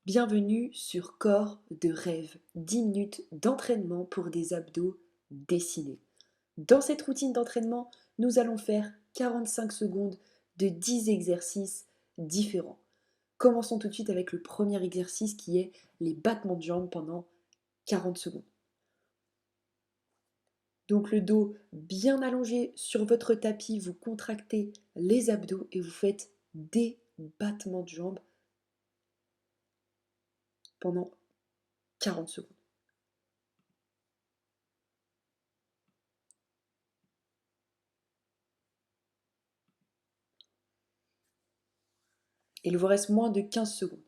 Bienvenue sur Corps de rêve, 10 minutes d'entraînement pour des abdos dessinés. Dans cette routine d'entraînement, nous allons faire 45 secondes de 10 exercices différents. Commençons tout de suite avec le premier exercice qui est les battements de jambes pendant 40 secondes. Donc le dos bien allongé sur votre tapis, vous contractez les abdos et vous faites des battements de jambes pendant 40 secondes. Il vous reste moins de 15 secondes.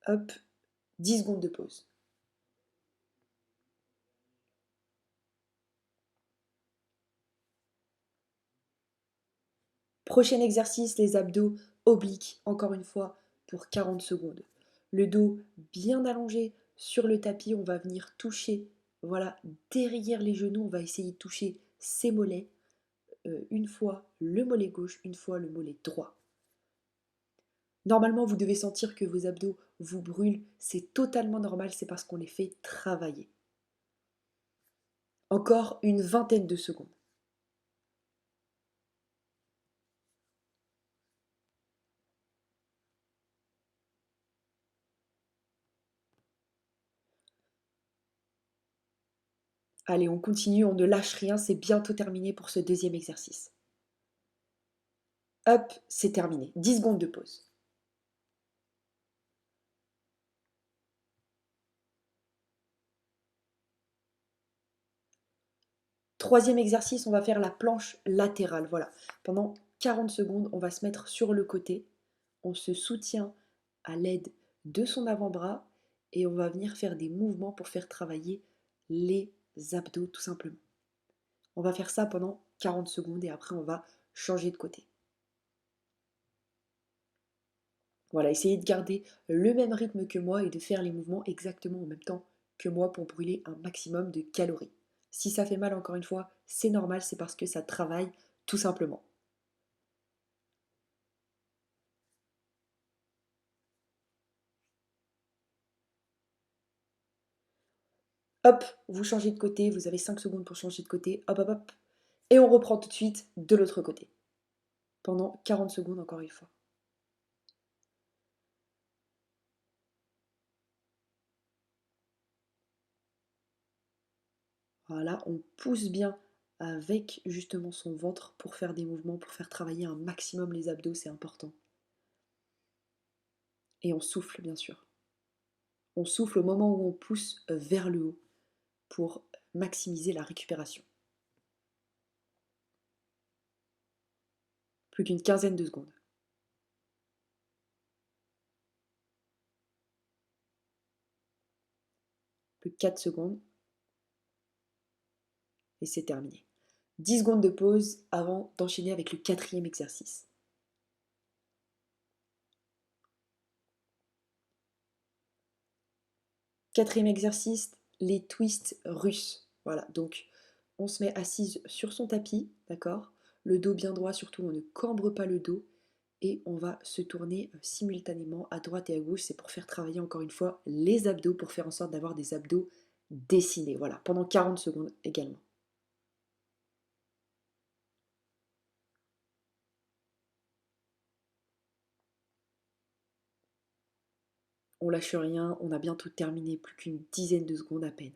Hop, 10 secondes de pause. Prochain exercice, les abdos obliques, encore une fois, pour 40 secondes. Le dos bien allongé sur le tapis, on va venir toucher, voilà, derrière les genoux, on va essayer de toucher ses mollets. Une fois le mollet gauche, une fois le mollet droit. Normalement, vous devez sentir que vos abdos vous brûlent, c'est totalement normal, c'est parce qu'on les fait travailler. Encore une vingtaine de secondes. Allez, on continue, on ne lâche rien, c'est bientôt terminé pour ce deuxième exercice. Hop, c'est terminé. 10 secondes de pause. Troisième exercice, on va faire la planche latérale. Voilà. Pendant 40 secondes, on va se mettre sur le côté. On se soutient à l'aide de son avant-bras et on va venir faire des mouvements pour faire travailler les abdos tout simplement. On va faire ça pendant 40 secondes et après on va changer de côté. Voilà, essayez de garder le même rythme que moi et de faire les mouvements exactement en même temps que moi pour brûler un maximum de calories. Si ça fait mal encore une fois, c'est normal, c'est parce que ça travaille tout simplement. Hop, vous changez de côté, vous avez 5 secondes pour changer de côté, hop hop hop, et on reprend tout de suite de l'autre côté. Pendant 40 secondes encore une fois. Voilà, on pousse bien avec justement son ventre pour faire des mouvements, pour faire travailler un maximum les abdos, c'est important. Et on souffle bien sûr. On souffle au moment où on pousse vers le haut pour maximiser la récupération. Plus qu'une quinzaine de secondes. Plus que 4 secondes. Et c'est terminé. 10 secondes de pause avant d'enchaîner avec le quatrième exercice. Quatrième exercice, les twists russes. Voilà, donc on se met assise sur son tapis, d'accord? Le dos bien droit, surtout on ne cambre pas le dos. Et on va se tourner simultanément à droite et à gauche. C'est pour faire travailler encore une fois les abdos, pour faire en sorte d'avoir des abdos dessinés. Voilà, pendant 40 secondes également. On lâche rien, on a bientôt terminé, plus qu'une dizaine de secondes à peine.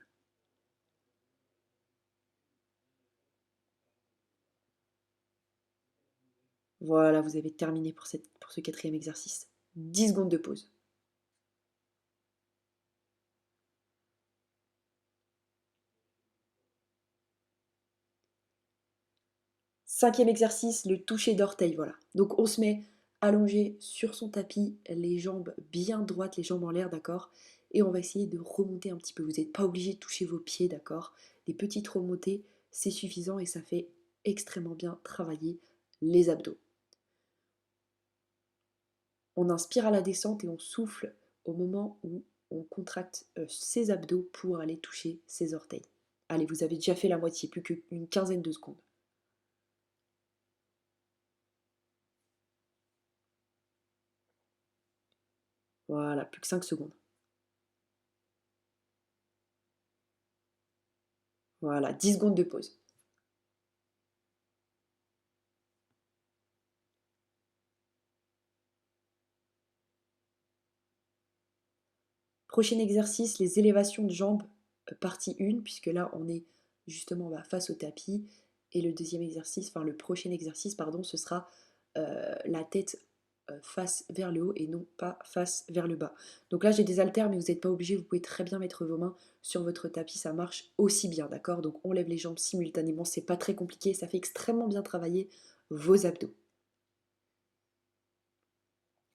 Voilà, vous avez terminé pour ce quatrième exercice. 10 secondes de pause. Cinquième exercice, le toucher d'orteil, voilà. Donc on se met allongé sur son tapis, les jambes bien droites, les jambes en l'air, d'accord? Et on va essayer de remonter un petit peu. Vous n'êtes pas obligé de toucher vos pieds, d'accord? Des petites remontées, c'est suffisant et ça fait extrêmement bien travailler les abdos. On inspire à la descente et on souffle au moment où on contracte ses abdos pour aller toucher ses orteils. Allez, vous avez déjà fait la moitié, plus qu'une quinzaine de secondes. Voilà, plus que 5 secondes. Voilà, 10 secondes de pause. Prochain exercice, les élévations de jambes, partie 1, puisque là on est justement face au tapis. Et le deuxième exercice, enfin le prochain exercice, pardon, ce sera la tête face vers le haut et non pas face vers le bas. Donc là j'ai des haltères, mais vous n'êtes pas obligé, vous pouvez très bien mettre vos mains sur votre tapis, ça marche aussi bien, d'accord? Donc on lève les jambes simultanément, c'est pas très compliqué, ça fait extrêmement bien travailler vos abdos.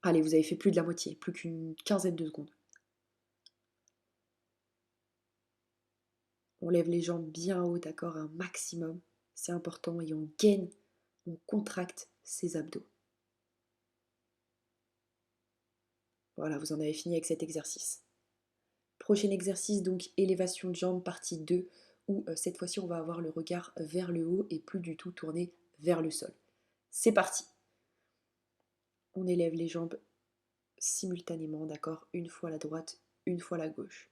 Allez, vous avez fait plus de la moitié, plus qu'une quinzaine de secondes. On lève les jambes bien haut, d'accord, un maximum. C'est important et on gaine, on contracte ses abdos. Voilà, vous en avez fini avec cet exercice. Prochain exercice, donc élévation de jambes, partie 2, où cette fois-ci on va avoir le regard vers le haut et plus du tout tourné vers le sol. C'est parti. On élève les jambes simultanément, d'accord, une fois la droite, une fois la gauche.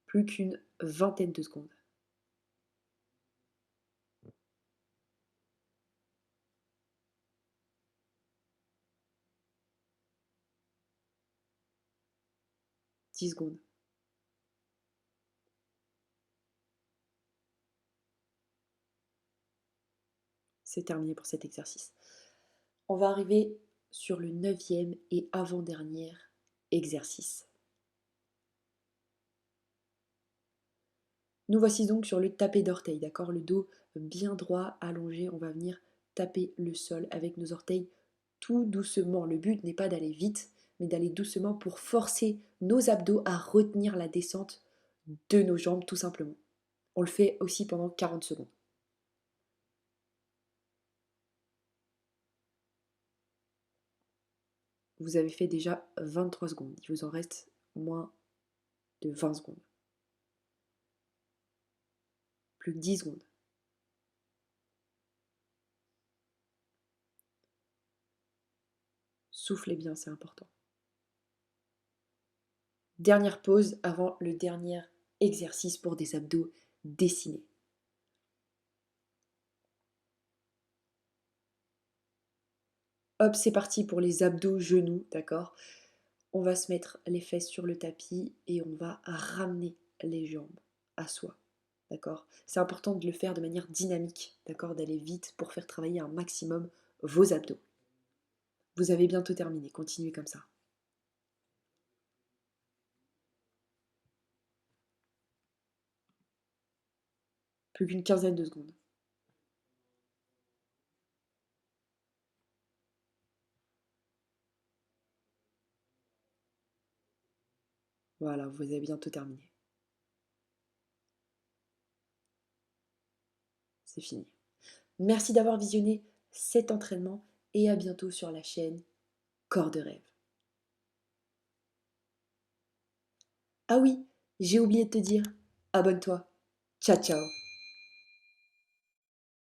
Plus qu'une vingtaine de secondes. 10 secondes. C'est terminé pour cet exercice. On va arriver sur le 9e et avant-dernier exercice. Nous voici donc sur le tapé d'orteils, d'accord? Le dos bien droit, allongé, on va venir taper le sol avec nos orteils tout doucement. Le but n'est pas d'aller vite, mais d'aller doucement pour forcer nos abdos à retenir la descente de nos jambes, tout simplement. On le fait aussi pendant 40 secondes. Vous avez fait déjà 23 secondes. Il vous en reste moins de 20 secondes. Plus que 10 secondes. Soufflez bien, c'est important. Dernière pause avant le dernier exercice pour des abdos dessinés. Hop, c'est parti pour les abdos genoux, d'accord? On va se mettre les fesses sur le tapis et on va ramener les jambes à soi, d'accord? C'est important de le faire de manière dynamique, d'accord? D'aller vite pour faire travailler un maximum vos abdos. Vous avez bientôt terminé, continuez comme ça. Plus qu'une quinzaine de secondes. Voilà, vous avez bientôt terminé. C'est fini. Merci d'avoir visionné cet entraînement et à bientôt sur la chaîne Corps de rêve. Ah oui, j'ai oublié de te dire, abonne-toi. Ciao ciao.